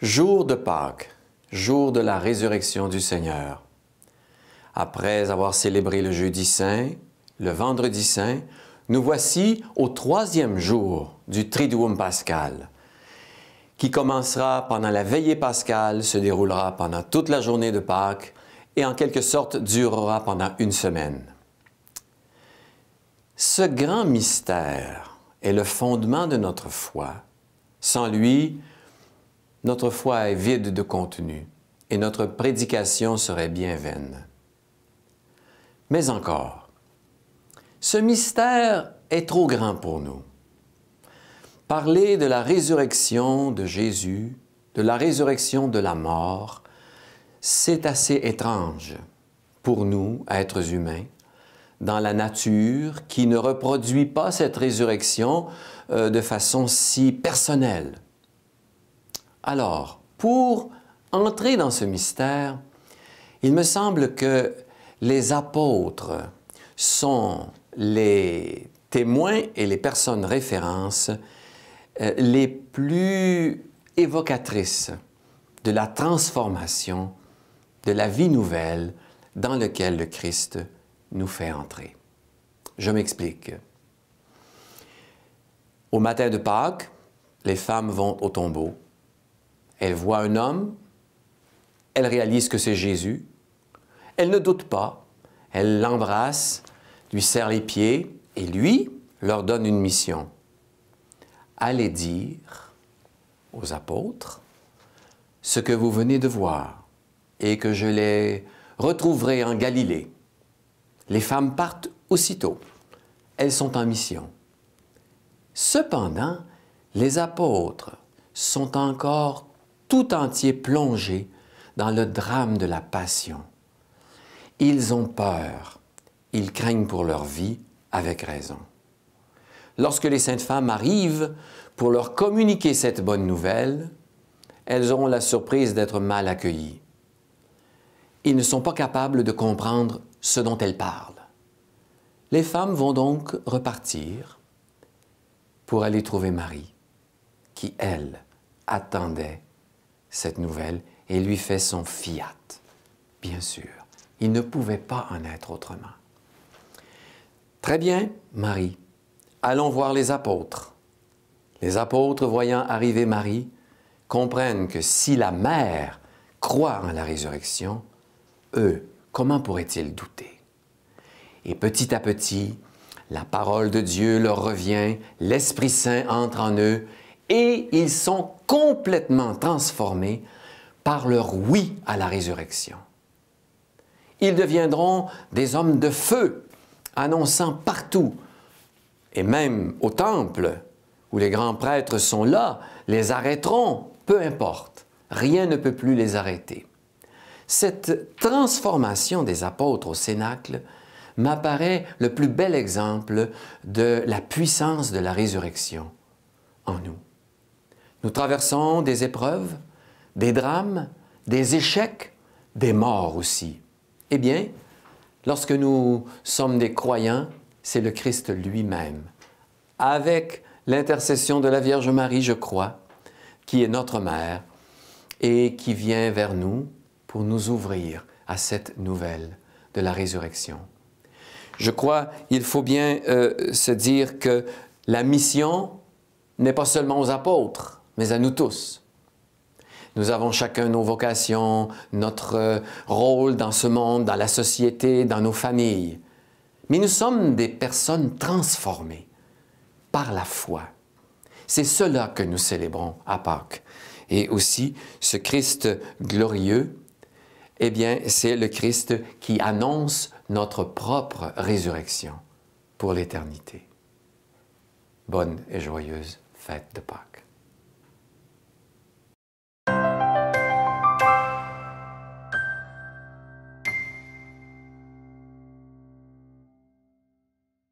Jour de Pâques, jour de la résurrection du Seigneur. Après avoir célébré le jeudi saint, le vendredi saint, nous voici au troisième jour du Triduum pascal, qui commencera pendant la veillée pascale, se déroulera pendant toute la journée de Pâques et en quelque sorte durera pendant une semaine. Ce grand mystère est le fondement de notre foi. Sans lui, notre foi est vide de contenu et notre prédication serait bien vaine. Mais encore, ce mystère est trop grand pour nous. Parler de la résurrection de Jésus, de la résurrection de la mort, c'est assez étrange pour nous, êtres humains, dans la nature qui ne reproduit pas cette résurrection de façon si personnelle. Alors, pour entrer dans ce mystère, il me semble que les apôtres sont les témoins et les personnes références les plus évocatrices de la transformation, de la vie nouvelle dans laquelle le Christ nous fait entrer. Je m'explique. Au matin de Pâques, les femmes vont au tombeau. Elles voient un homme, elles réalisent que c'est Jésus. Elles ne doutent pas, elles l'embrassent, lui serrent les pieds et lui leur donne une mission. Allez dire aux apôtres ce que vous venez de voir et que je les retrouverai en Galilée. Les femmes partent aussitôt. Elles sont en mission. Cependant, les apôtres sont encore tout entiers plongés dans le drame de la passion. Ils ont peur, ils craignent pour leur vie avec raison. Lorsque les saintes femmes arrivent pour leur communiquer cette bonne nouvelle, elles auront la surprise d'être mal accueillies. Ils ne sont pas capables de comprendre ce dont elles parlent. Les femmes vont donc repartir pour aller trouver Marie, qui, elle, attendait cette nouvelle et lui fait son fiat. Bien sûr, il ne pouvait pas en être autrement. Très bien, Marie, allons voir les apôtres. Les apôtres, voyant arriver Marie, comprennent que si la mère croit en la résurrection, eux, comment pourraient-ils douter? Et petit à petit, la parole de Dieu leur revient, l'Esprit Saint entre en eux et ils sont complètement transformés par leur oui à la résurrection. Ils deviendront des hommes de feu, annonçant partout, et même au temple, où les grands prêtres sont là, les arrêteront, peu importe, rien ne peut plus les arrêter. Cette transformation des apôtres au Cénacle m'apparaît le plus bel exemple de la puissance de la résurrection en nous. Nous traversons des épreuves, des drames, des échecs, des morts aussi. Eh bien, lorsque nous sommes des croyants, c'est le Christ lui-même, avec l'intercession de la Vierge Marie, je crois, qui est notre mère et qui vient vers nous pour nous ouvrir à cette nouvelle de la résurrection. Je crois qu'il faut bien se dire que la mission n'est pas seulement aux apôtres, mais à nous tous. Nous avons chacun nos vocations, notre rôle dans ce monde, dans la société, dans nos familles. Mais nous sommes des personnes transformées par la foi. C'est cela que nous célébrons à Pâques. Et aussi, ce Christ glorieux, eh bien, c'est le Christ qui annonce notre propre résurrection pour l'éternité. Bonne et joyeuse fête de Pâques.